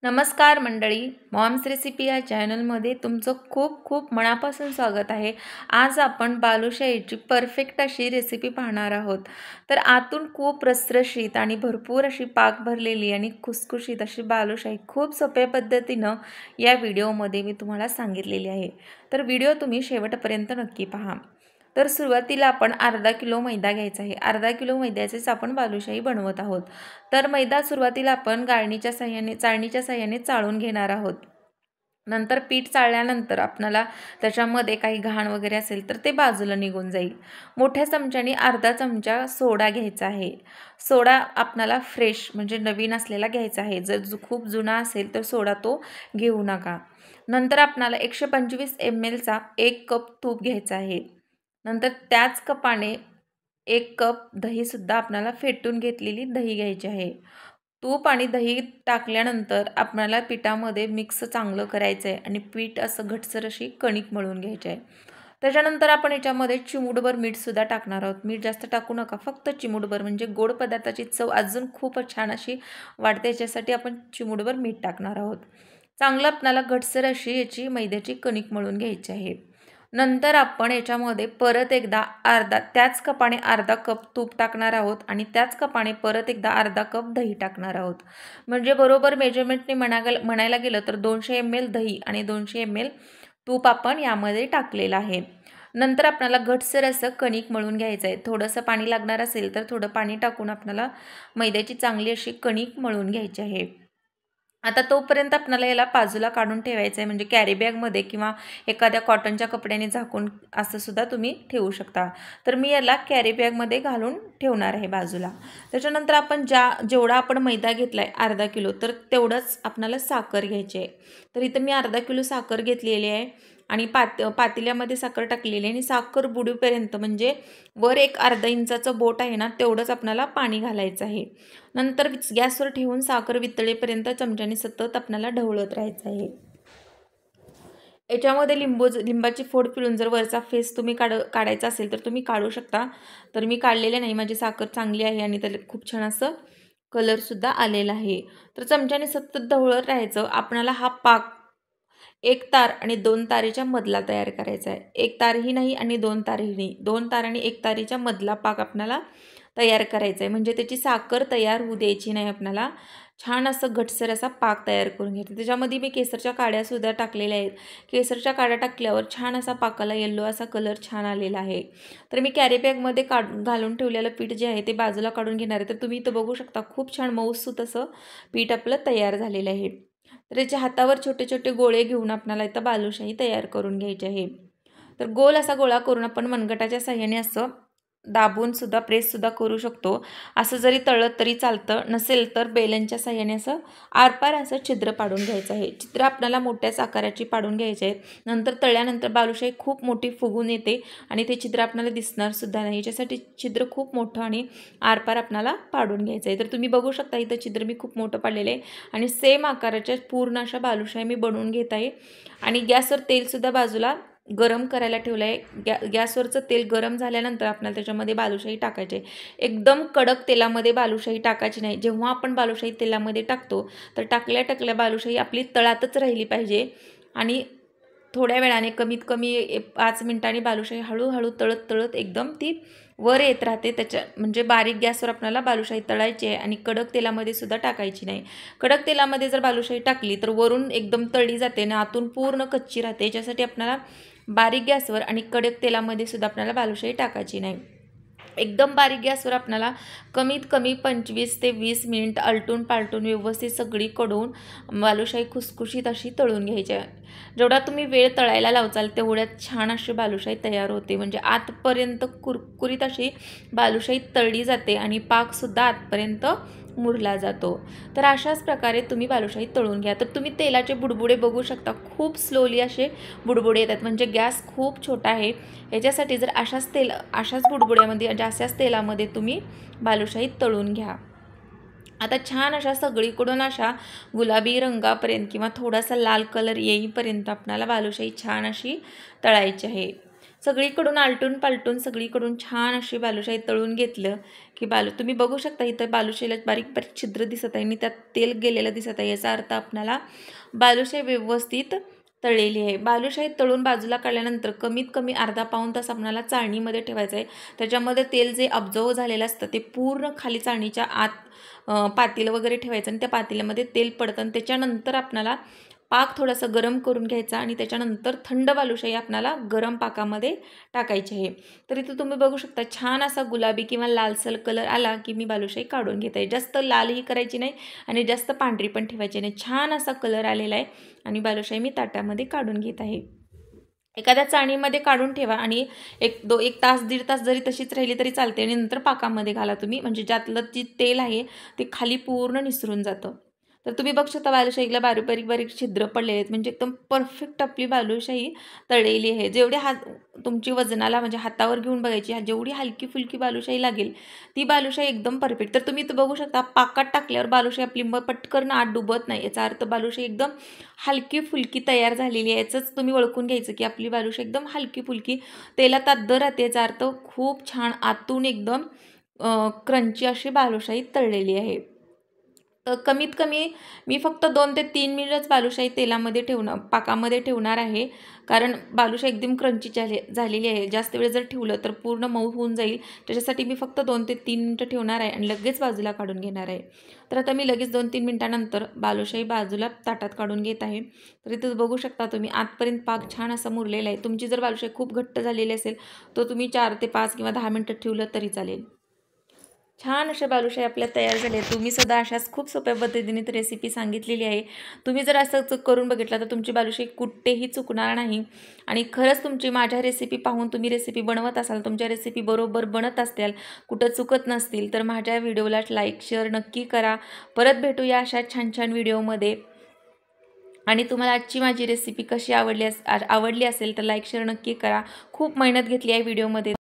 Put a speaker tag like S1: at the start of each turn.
S1: नमस्कार मंडळी, moms recipe या चॅनलमध्ये तुमचं खूप खूप मनापासून स्वागत आहे। आज आपण बालुशाहीची परफेक्ट अशी रेसिपी पाहणार आहोत। तर आतून खूप रसरशीत आणि भरपूर अशी पाक भरलेली आणि खुसखुशीत अशी बालुशाही खूप सोप्या पद्धतीनं या व्हिडिओमध्ये मी तुम्हाला सांगितलेली आहे। तर व्हिडिओ तुम्ही शेवटपर्यंत नक्की पहा। तर सुरुवातीला आपण अर्धा किलो मैदा घ्यायचा आहे। अर्धा किलो मैद्याचेच आपण बालुशाही बनवत आहोत। तर मैदा सुरुवातीला आपण चाळणीच्या साहाय्याने चाळून घेणार आहोत। नंतर पीठ चाळल्यानंतर आपल्याला त्याच्यामध्ये काही घाण वगैरे असेल तर ते बाजूला निघून जाईल। मोठ्या चमच्याने अर्धा चमचा सोडा घ्यायचा आहे। सोडा आपल्याला फ्रेश म्हणजे नवीन असलेला घ्यायचा आहे। जर खूप जुना असेल तर सोडा तो घेऊ नका। नंतर आपल्याला 125 ml चा 1 कप तूप घ्यायचा आहे। नंतर त्याच कपाने 1 कप दहीसुद्धा आपल्याला फेटून घेतलेली दही घ्यायची आहे। तूप आणि दही टाकल्यानंतर आपल्याला पिठामध्ये मिक्स चांगलं करायचं आहे आणि पीठ असं घटसर अशी कणिक मळून घ्यायची आहे। त्याच्यानंतर आपण याच्यामध्ये चिमूटभर मीठसुद्धा टाकणार आहोत। मीठ जास्त टाकू नका, फक्त चिमूटभर, म्हणजे गोड पदार्थाची चव अजून खूप छान अशी वाढते। याच्यासाठी आपण चिमूटभर मीठ टाकणार आहोत। चांगलं आपल्याला घटसर अशी याची मैद्याची कणिक मळून घ्यायची आहे। नंतर आपण याच्यामध्ये परत एकदा त्याच कपाने अर्धा कप तूप टाकणार आहोत आणि त्याच कपाने परत एकदा अर्धा कप दही टाकणार आहोत। म्हणजे बरोबर मेजरमेंटने म्हणायला गेलं तर 200 ml दही आणि 200 ml तूप आपण यामध्ये टाकलेलं आहे। नंतर आपल्याला घटसर असं कणिक मळून घ्यायचं आहे। थोडंसं पाणी लागणार असेल तर थोडं पाणी टाकून आपल्याला मैद्याची चांगली अशी कणिक मळून घ्यायची आहे। आता तोपर्यंत आपल्याला याला बाजूला काढून ठेवायचं आहे, म्हणजे कॅरी बॅगमध्ये किंवा एखाद्या कॉटनच्या कपड्याने झाकून असं सुद्धा तुम्ही ठेवू शकता। तर मी याला कॅरी बॅगमध्ये घालून ठेवणार आहे बाजूला। त्याच्यानंतर आपण जेवढा आपण मैदा घेतला आहे अर्धा किलो, तर तेवढंच आपल्याला साखर घ्यायची आहे। तर इथं मी अर्धा किलो साखर घेतलेली आहे आणि पातेल्यामध्ये साखर टाकलेली आहे आणि साखर बुडीपर्यंत, म्हणजे वर एक अर्धा इंचाचं बोट आहे ना, तेवढंच आपल्याला पाणी घालायचं आहे। नंतर गॅसवर ठेवून साखर वितळेपर्यंत चमच्याने सतत आपल्याला ढवळत राहायचं आहे। याच्यामध्ये लिंबाची फोड पिळून जर वरचा फेस तुम्ही काढायचा असेल तर तुम्ही काढू शकता। तर मी काढलेले नाही, माझी साखर चांगली आहे आणि त्याला खूप छान असं कलरसुद्धा आलेला आहे। तर चमच्याने सतत ढवळत राहायचं। आपल्याला हा पाक 1 तार आणि 2 तारेच्या मधला तयार करायचा आहे। 1 तारही नाही आणि 2 तारही नाही, 2 तार आणि 1 तारेच्या मधला पाक आपल्याला तयार करायचा आहे। म्हणजे त्याची साखर तयार होऊ द्यायची नाही आपल्याला। छान असं घटसर असा पाक तयार करून घ्यायचा। त्याच्यामध्ये मी केसरच्या काड्यासुद्धा टाकलेल्या आहेत। केसरच्या काड्या टाकल्यावर छान असा पाकाला येल्लो असा कलर छान आलेला आहे। तर मी कॅरी बॅगमध्ये घालून ठेवलेलं पीठ जे आहे ते बाजूला काढून घेणार आहे। तर तुम्ही इथं बघू शकता खूप छान मऊसूत असं पीठ आपलं तयार झालेलं आहे। तर याच्या हातावर छोटे छोटे गोळे घेऊन आपल्याला इथं बालुशाही तयार करून घ्यायची आहे। तर गोल असा गोळा करून आपण मनगटाच्या साहाय्याने असं दाबून सुद्धा प्रेससुद्धा करू शकतो। असं जरी तळलं तरी चालतं, नसेल तर बेलनच्या साहाय्याने असं आरपार असं छिद्र पाडून घ्यायचं आहे। छिद्र आपल्याला मोठ्याच आकाराची पाडून घ्यायची आहेत। नंतर तळल्यानंतर बालुशाही खूप मोठी फुगून येते आणि ते छिद्र आपल्याला दिसणार सुद्धा नाही। याच्यासाठी छिद्र खूप मोठं आणि आरपार आपल्याला पाडून घ्यायचं आहे। तर तुम्ही बघू शकता इथं छिद्र मी खूप मोठं पाडलेलं आहे आणि सेम आकाराच्या पूर्ण अशा बालुशाही मी बनवून घेत आहे। आणि गॅसवर तेलसुद्धा बाजूला गरम करायला ठेवलं आहे। गॅसवरचं तेल गरम झाल्यानंतर आपल्याला त्याच्यामध्ये बालुशाही टाकायची आहे। एकदम कडक तेलामध्ये बालुशाही टाकायची नाही। जेव्हा आपण बालुशाही तेलामध्ये टाकतो तर टाकल्या बालुशाही आपली तळातच राहिली पाहिजे आणि थोड्या वेळाने कमीत कमी 5 मिनिटांनी बालुशाही हळूहळू तळत एकदम ती वर येत राहते। म्हणजे बारीक गॅसवर आपल्याला बालुशाही तळायची आहे आणि कडक तेलामध्ये सुद्धा टाकायची नाही। कडक तेलामध्ये जर बालुशाही टाकली तर वरून एकदम तळली जाते आणि आतून पूर्ण कच्ची राहते। याच्यासाठी आपल्याला बारीक गॅसवर आणि कडक तेलामध्ये सुद्धा आपल्याला बालुशाही टाकायची नाही। एकदम बारीक गॅसवर आपल्याला कमीत कमी 25 ते 20 मिनिट आलटून पालटून व्यवस्थित सगळीकडून बालुशाही खुसखुशीत अशी तळून घ्यायची आहे। जेवढा तुम्ही वेळ तळायला लावचाल तेवढ्यात छान अशी बालुशाही तयार होते, म्हणजे आतपर्यंत कुरकुरीत अशी बालुशाही तळली जाते आणि पाकसुद्धा आतपर्यंत मुरला जातो। तर अशाच प्रकारे तुम्ही बालुशाही तळून घ्या। तर तुम्ही तेलाचे बुडबुडे बघू शकता, खूप स्लोली असे बुडबुडे येतात, म्हणजे गॅस खूप छोटा आहे। याच्यासाठी जर अशाच बुडबुड्यामध्ये अशाच तेलामध्ये तुम्ही बालुशाही तळून घ्या। आता छान अशा सगळीकडून अशा गुलाबी रंगापर्यंत किंवा थोडासा लाल कलर येईपर्यंत आपल्याला बालुशाही छान अशी तळायची आहे। सगळीकडून आलटून पालटून सगळीकडून छान अशी बालुशाही तळून घेतलं की तुम्ही बघू शकता इथं बालुशाहीला बारीक बारीक छिद्र दिसत आहे आणि त्यात तेल गेलेलं दिसत आहे, याचा अर्थ आपल्याला बालुशाही व्यवस्थित तळलेली आहे. बालुशाही तळून बाजूला काढल्यानंतर कमीत कमी अर्धा पाऊण तास आपल्याला चाळणीमध्ये ठेवायचं आहे. त्याच्यामध्ये तेल जे ऑब्झर्व झालेलं असतं ते पूर्ण खाली चाळणीच्या आत पातेलं वगैरे ठेवायचं आणि त्या पातेल्यामध्ये तेल पडतं आणि त्याच्यानंतर आपल्याला पाक थोडासा गरम करून घ्यायचा आणि त्याच्यानंतर थंड बालुशाही आपल्याला गरम पाकामध्ये टाकायची आहे. तर इथं तुम्ही बघू शकता छान असा गुलाबी किंवा लालसर कलर आला की मी बालुशाही काढून घेत आहे. जास्त लालही करायची नाही आणि जास्त पांढरी पण ठेवायची नाही. छान असा कलर आलेला आहे आणि बालुशाही मी ताटामध्ये काढून घेत आहे. एखाद्या चाळणीमध्ये काढून ठेवा आणि एक तास दीड तास जरी तशीच राहिली तरी चालते आणि नंतर पाकामध्ये घाला तुम्ही, म्हणजे ज्यातलं जे तेल आहे ते खाली पूर्ण निसरून जातं. तर तुम्ही बघू शकता बालुशाहीला बारीक बारीक बारीक छिद्र पडलेले आहेत, म्हणजे एकदम परफेक्ट आपली बालुशाही तळलेली आहे. जेवढे तुमची वजनाला म्हणजे हातावर घेऊन बघायची, जेवढी हलकी फुलकी बालुशाही लागेल ती बालुशाही एकदम परफेक्ट. तर तुम्ही इथं बघू शकता पाकात टाकल्यावर बालुशाही आपली पटकन आत डुबत नाही, याचा अर्थ बालुशाही एकदम हलकी फुलकी तयार झालेली आहे. याचंच तुम्ही ओळखून घ्यायचं की आपली बालुशाही एकदम हलकी फुलकी तेलात आदर राहते, याचा अर्थ खूप छान आतून एकदम क्रंची अशी बालुशाही तळलेली आहे. तर कमीत कमी मी फक्त 2 ते 3 मिनिटच बालुशाही तेलामध्ये पाकामध्ये ठेवणार आहे, कारण बालुशाही एकदम क्रंची झालेली आहे. जास्त वेळ जर ठेवलं तर पूर्ण मऊ होऊन जाईल. त्याच्यासाठी मी फक्त 2 ते 3 मिनिटं ठेवणार आहे आणि लगेच बाजूला काढून घेणार आहे. तर आता मी लगेच 2-3 मिनिटानंतर बालुशाही बाजूला ताटात काढून घेत आहे. तर इथं बघू शकता तुम्ही आतपर्यंत पाक छान असा मुरलेला आहे. तुमची जर बालुशाही खूप घट्ट झालेली असेल तर तुम्ही 4 ते 5 किंवा 10 मिनिटं ठेवलं तरी चालेल. छान अशा बालुशाही आपल्या तयार झाले. तुम्ही सुद्धा अशाच खूप सोप्या पद्धतीने रेसिपी सांगितलेली आहे. तुम्ही जर असं करून बघितलं तर तुमची बालुशाही कुठेही चुकणार नाही आणि खरंच तुमची माझ्या रेसिपी पाहून तुम्ही रेसिपी बनवत असाल, तुमच्या रेसिपी बरोबर बनत असतील, कुठं चुकत नसतील तर माझ्या व्हिडिओला लाईक शेअर नक्की करा. परत भेटूया अशा छान छान व्हिडिओमध्ये. आणि तुम्हाला आजची माझी रेसिपी कशी आवडली असेल तर लाईक शेअर नक्की करा. खूप मेहनत घेतली आहे व्हिडिओमध्ये.